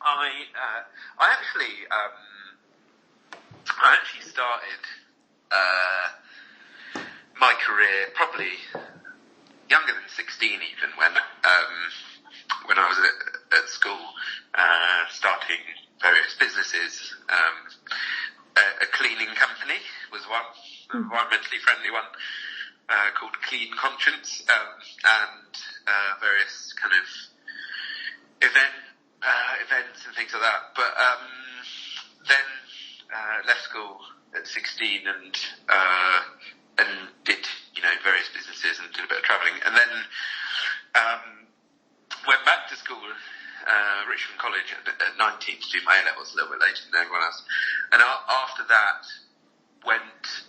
I actually started my career probably younger than 16 even when I was at school, starting various businesses. A cleaning company was one, an environmentally friendly one, called Clean Conscience, and various kind of events and things like that. But then left school at 16 and did various businesses and did a bit of travelling, and then went back to school, Richmond College at 19 to do my A-levels, a little bit later than everyone else. And after that, went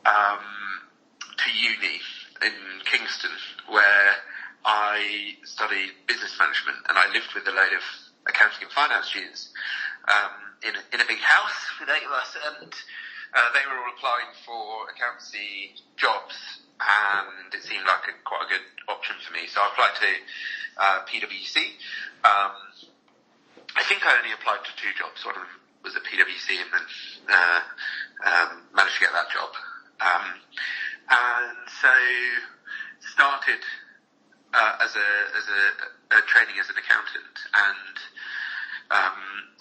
to uni in Kingston, where I studied business management, and I lived with a load of accounting and finance students in a big house with 8 of us, and they were all applying for accountancy jobs, and it seemed like quite a good option for me. So I applied to PwC. I think I only applied to 2 jobs. One of them was at PwC, and then managed to get that job. And so started as a training as an accountant, and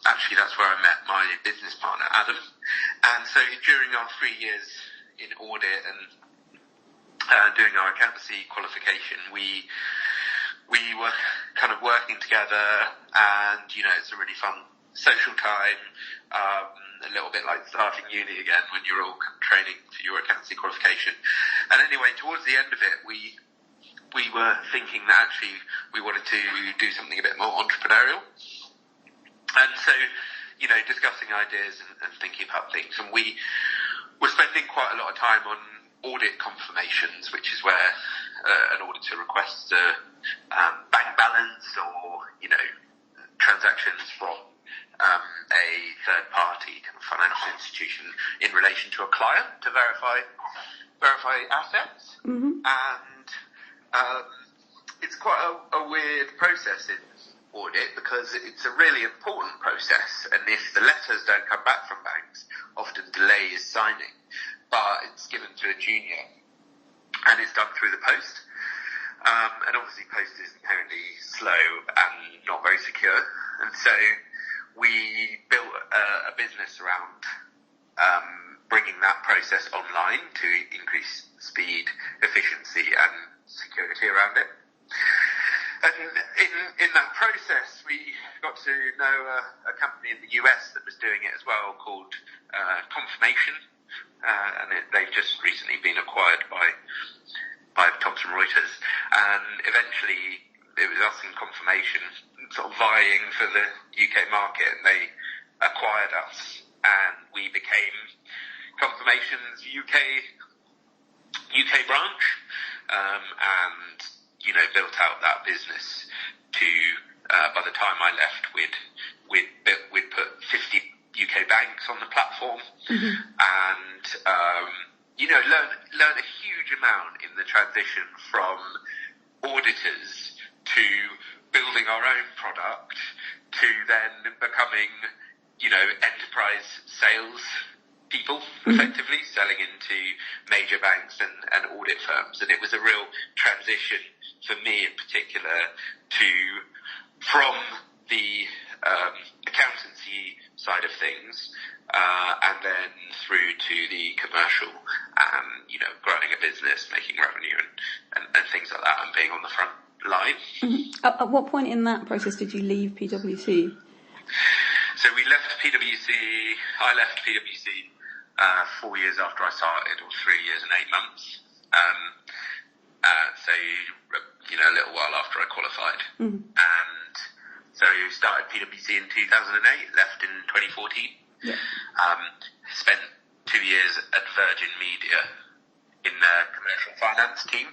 actually that's where I met my business partner Adam. And so during our 3 years in audit and doing our accountancy qualification, we were kind of working together, and it's a really fun social time, a little bit like starting uni again when you're all training for your accountancy qualification. And anyway, towards the end of it, we were thinking that actually we wanted to do something a bit more entrepreneurial, and so discussing ideas and thinking about things. And we were spending quite a lot of time on audit confirmations, which is where an auditor requests a bank balance or transactions from a third party kind of financial institution in relation to a client to verify assets. Mm-hmm. And it's quite a weird process in audit, because it's a really important process, and if the letters don't come back from banks, often delays signing. But it's given to a junior, and it's done through the post. And obviously post is inherently slow and not very secure. And so we built a business around bringing that process online to increase speed, efficiency and security around it. And in that process, we got to know a company in the US that was doing it as well, called Confirmation. And they've just recently been acquired by Thomson Reuters, and eventually it was us and Confirmation sort of vying for the UK market, and they acquired us, and we became Confirmation's UK branch, and built out that business to by the time I left, we'd put 50 UK banks on the platform, mm-hmm. and learn a huge amount in the transition from auditors to building our own product to then becoming enterprise sales people, mm-hmm. effectively selling into major banks and audit firms. And it was a real transition for me in particular from the accountancy side of things, and then through to the commercial, growing a business, making revenue and things like that, and being on the front line. Mm-hmm. At what point in that process did you leave PwC? So we left PwC, I left PwC 4 years after I started, or 3 years and 8 months. So a little while after I qualified. Mm-hmm. And so started PwC in 2008, left in 2014. Yeah. Spent 2 years at Virgin Media in the commercial finance team,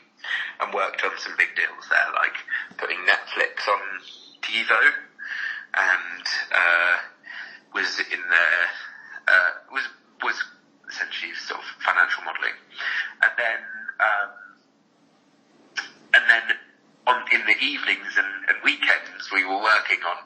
and worked on some big deals there, like putting Netflix on TiVo, and was in there, was essentially sort of financial modelling. And then in the evenings and weekends we were working on